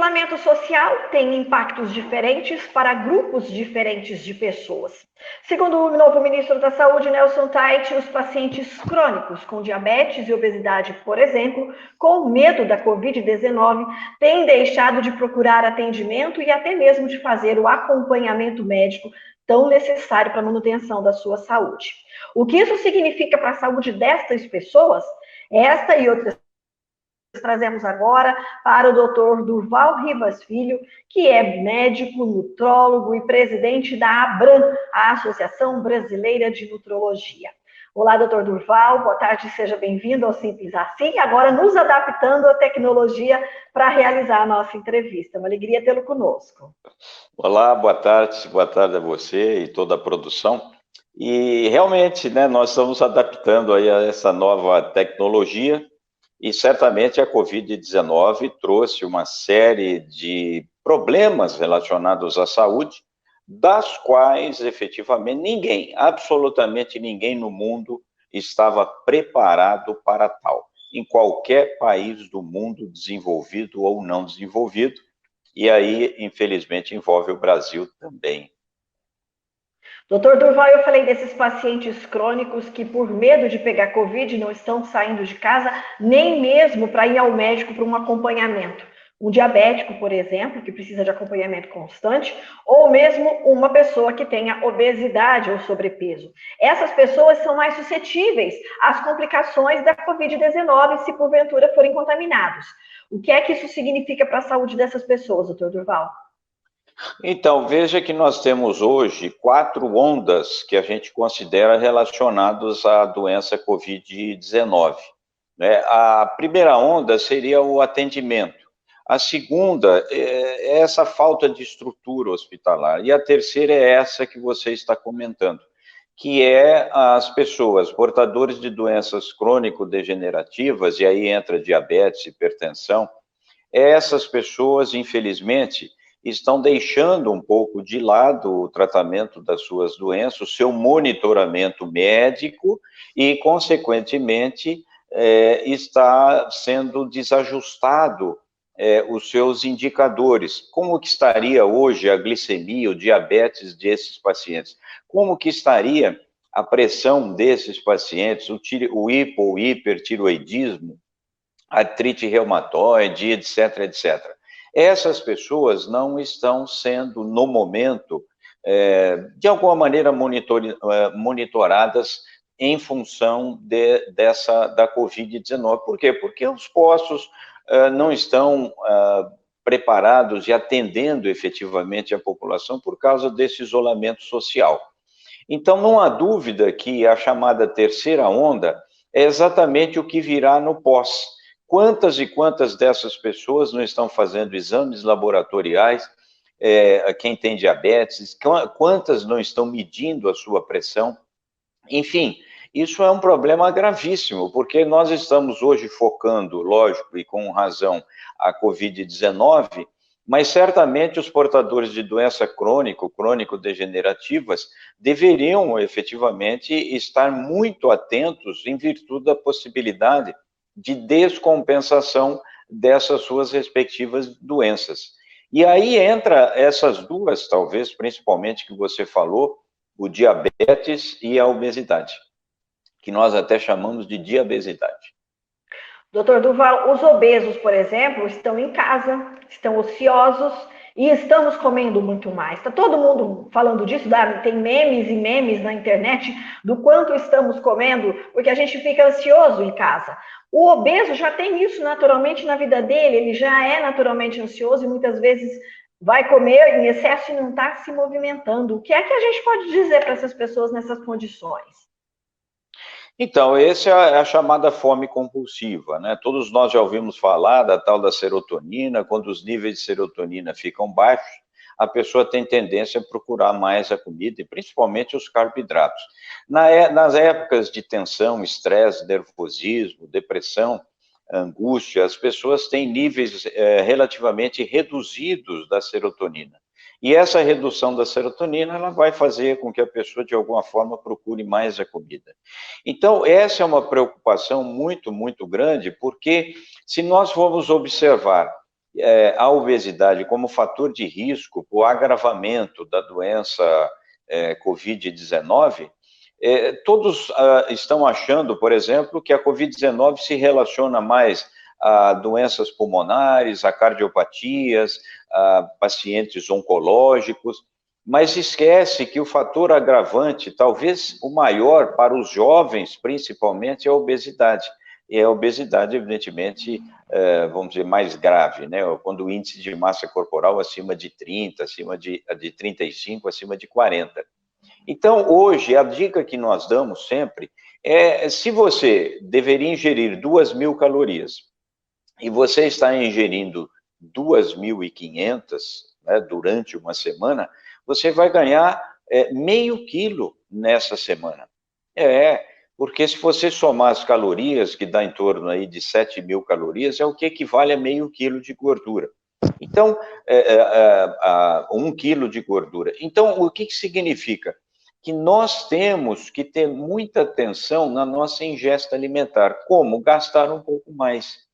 isolamento social tem impactos diferentes para grupos diferentes de pessoas. Segundo o novo ministro da Saúde, Nelson Tait, os pacientes crônicos com diabetes e obesidade, por exemplo, com medo da Covid-19, têm deixado de procurar atendimento e até mesmo de fazer o acompanhamento médico tão necessário para a manutenção da sua saúde. O que isso significa para a saúde destas pessoas? Esta e outras trazemos agora para o Dr. Durval Rivas Filho, que é médico, nutrólogo e presidente da ABRAM, a Associação Brasileira de Nutrologia. Olá, doutor Durval, boa tarde, seja bem-vindo ao Simples Assim, agora nos adaptando à tecnologia para realizar a nossa entrevista. Uma alegria tê-lo conosco. Olá, boa tarde a você e toda a produção. E realmente, né, nós estamos adaptando aí a essa nova tecnologia e certamente a Covid-19 trouxe uma série de problemas relacionados à saúde, das quais efetivamente ninguém, absolutamente ninguém no mundo estava preparado para tal, em qualquer país do mundo, desenvolvido ou não desenvolvido, e aí, infelizmente, envolve o Brasil também. Doutor Durval, eu falei desses pacientes crônicos que, por medo de pegar Covid, não estão saindo de casa, nem mesmo para ir ao médico para um acompanhamento. Um diabético, por exemplo, que precisa de acompanhamento constante, ou mesmo uma pessoa que tenha obesidade ou sobrepeso. Essas pessoas são mais suscetíveis às complicações da Covid-19 se porventura forem contaminados. O que é que isso significa para a saúde dessas pessoas, doutor Durval? Então, veja que nós temos hoje 4 ondas que a gente considera relacionadas à doença Covid-19. Né? A primeira onda seria o atendimento. A segunda é essa falta de estrutura hospitalar. E a terceira é essa que você está comentando, que é as pessoas portadoras de doenças crônico-degenerativas, e aí entra diabetes, hipertensão. Essas pessoas, infelizmente, estão deixando um pouco de lado o tratamento das suas doenças, o seu monitoramento médico e, consequentemente, está sendo desajustado os seus indicadores. Como que estaria hoje a glicemia, o diabetes desses pacientes? Como que estaria a pressão desses pacientes, o hipo ou hipertiroidismo, artrite reumatoide, etc, etc. Essas pessoas não estão sendo, no momento, de alguma maneira monitoradas em função da Covid-19. Por quê? Porque os postos não estão preparados e atendendo efetivamente a população por causa desse isolamento social. Então, não há dúvida que a chamada terceira onda é exatamente o que virá no pós. Quantas e quantas dessas pessoas não estão fazendo exames laboratoriais, quem tem diabetes, quantas não estão medindo a sua pressão? Enfim, isso é um problema gravíssimo, porque nós estamos hoje focando, lógico, e com razão, a Covid-19, mas certamente os portadores de doença crônico-degenerativas, deveriam efetivamente estar muito atentos em virtude da possibilidade de descompensação dessas suas respectivas doenças. E aí entra essas duas, talvez, principalmente que você falou, o diabetes e a obesidade, que nós até chamamos de diabesidade. Doutor Durval, os obesos, por exemplo, estão em casa, estão ociosos e estamos comendo muito mais. Está todo mundo falando disso, tem memes e memes na internet do quanto estamos comendo, porque a gente fica ansioso em casa. O obeso já tem isso naturalmente na vida dele, ele já é naturalmente ansioso e muitas vezes vai comer em excesso e não está se movimentando. O que é que a gente pode dizer para essas pessoas nessas condições? Então, essa é a chamada fome compulsiva, né? Todos nós já ouvimos falar da tal da serotonina. Quando os níveis de serotonina ficam baixos, a pessoa tem tendência a procurar mais a comida, e principalmente os carboidratos. Nas épocas de tensão, estresse, nervosismo, depressão, angústia, as pessoas têm níveis relativamente reduzidos da serotonina. E essa redução da serotonina, ela vai fazer com que a pessoa, de alguma forma, procure mais a comida. Então, essa é uma preocupação muito, muito grande, porque se nós formos observar a obesidade como fator de risco para o agravamento da doença Covid-19, todos estão achando, por exemplo, que a Covid-19 se relaciona mais a doenças pulmonares, a cardiopatias, a pacientes oncológicos, mas esquece que o fator agravante, talvez o maior para os jovens, principalmente, é a obesidade. E a obesidade, evidentemente, vamos dizer, mais grave, né? Quando o índice de massa corporal acima de 30, acima de 35, acima de 40. Então, hoje, a dica que nós damos sempre é, se você deveria ingerir 2.000 calorias e você está ingerindo 2.500, né, durante uma semana, você vai ganhar meio quilo nessa semana. Porque se você somar as calorias, que dá em torno aí de 7.000 calorias, é o que equivale a meio quilo de gordura. Então, 1 quilo de gordura. Então, o que significa? Que nós temos que ter muita atenção na nossa ingesta alimentar. Como? Gastar um pouco mais.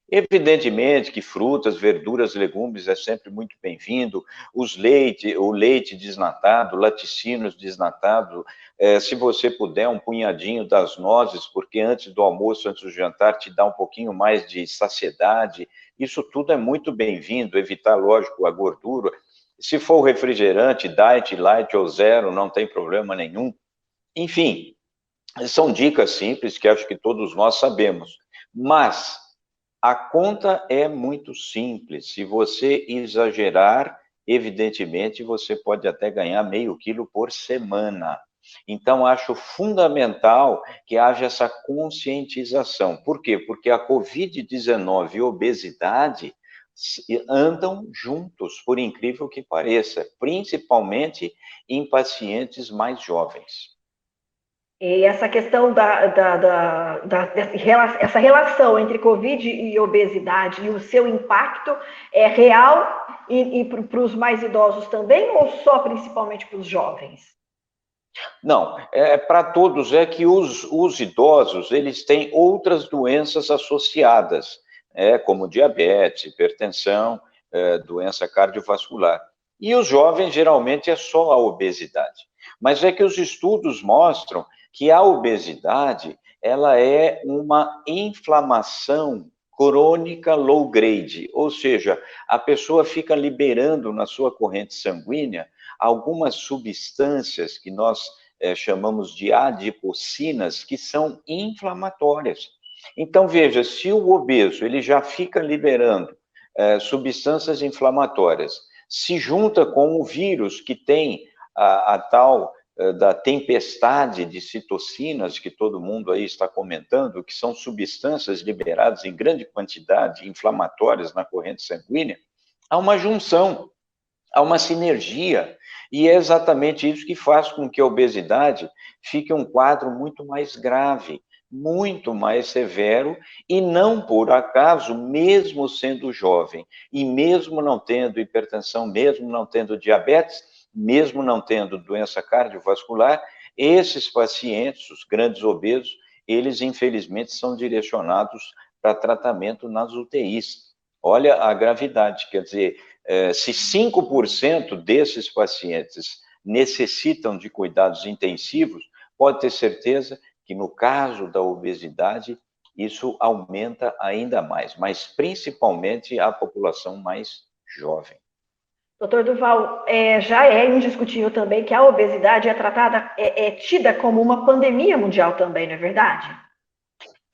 Evidentemente que frutas, verduras, legumes é sempre muito bem-vindo, o leite desnatado, laticínios desnatado, se você puder, um punhadinho das nozes, porque antes do almoço, antes do jantar, te dá um pouquinho mais de saciedade, isso tudo é muito bem-vindo, evitar, lógico, a gordura. Se for refrigerante, diet, light ou zero, não tem problema nenhum. Enfim, são dicas simples que acho que todos nós sabemos, mas a conta é muito simples. Se você exagerar, evidentemente, você pode até ganhar meio quilo por semana. Então, acho fundamental que haja essa conscientização. Por quê? Porque a Covid-19 e a obesidade andam juntos, por incrível que pareça, principalmente em pacientes mais jovens. E essa questão essa relação entre Covid e obesidade e o seu impacto é real e para os mais idosos também, ou só principalmente para os jovens? Não, para todos é que os idosos, eles têm outras doenças associadas, como diabetes, hipertensão, doença cardiovascular. E os jovens, geralmente, é só a obesidade. Mas é que os estudos mostram que a obesidade, ela é uma inflamação crônica low grade, ou seja, a pessoa fica liberando na sua corrente sanguínea algumas substâncias que nós chamamos de adipocinas, que são inflamatórias. Então, veja, se o obeso ele já fica liberando substâncias inflamatórias, se junta com o vírus que tem a tal da tempestade de citocinas, que todo mundo aí está comentando, que são substâncias liberadas em grande quantidade, inflamatórias na corrente sanguínea, há uma junção, há uma sinergia, e é exatamente isso que faz com que a obesidade fique um quadro muito mais grave, muito mais severo, e não por acaso, mesmo sendo jovem, e mesmo não tendo hipertensão, mesmo não tendo diabetes, mesmo não tendo doença cardiovascular, esses pacientes, os grandes obesos, eles infelizmente são direcionados para tratamento nas UTIs. Olha a gravidade, quer dizer, se 5% desses pacientes necessitam de cuidados intensivos, pode ter certeza que no caso da obesidade, isso aumenta ainda mais, mas principalmente a população mais jovem. Doutor Duval, já é indiscutível também que a obesidade é tida como uma pandemia mundial também, não é verdade?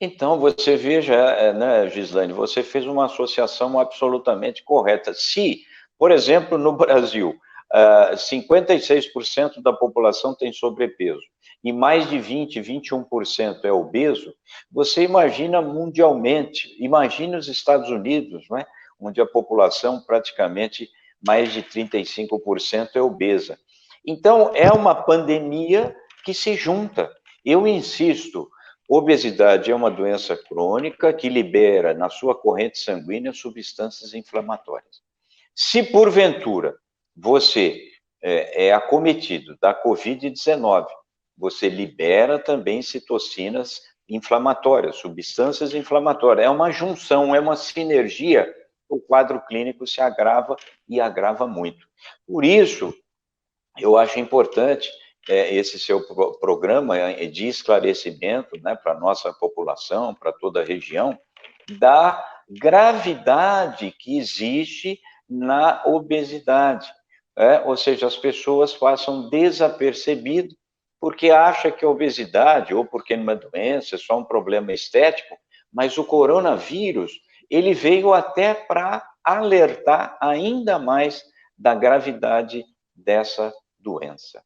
Então, você veja, né, Gislaine, você fez uma associação absolutamente correta. Se, por exemplo, no Brasil, 56% da população tem sobrepeso e mais de 21% é obeso, você imagina mundialmente, imagine os Estados Unidos, né, onde a população praticamente mais de 35% é obesa. Então, é uma pandemia que se junta. Eu insisto, obesidade é uma doença crônica que libera na sua corrente sanguínea substâncias inflamatórias. Se porventura você é acometido da Covid-19, você libera também citocinas inflamatórias, substâncias inflamatórias. É uma junção, é uma sinergia o quadro clínico se agrava e agrava muito. Por isso, eu acho importante esse seu programa de esclarecimento, né, para a nossa população, para toda a região, da gravidade que existe na obesidade. Ou seja, as pessoas passam desapercebido porque acha que a obesidade, ou porque não é doença, é só um problema estético, mas o coronavírus, ele veio até para alertar ainda mais da gravidade dessa doença.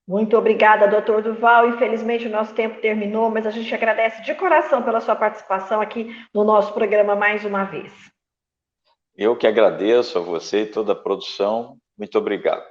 Muito obrigada, doutor Duval. Infelizmente, o nosso tempo terminou, mas a gente agradece de coração pela sua participação aqui no nosso programa mais uma vez. Eu que agradeço a você e toda a produção. Muito obrigado.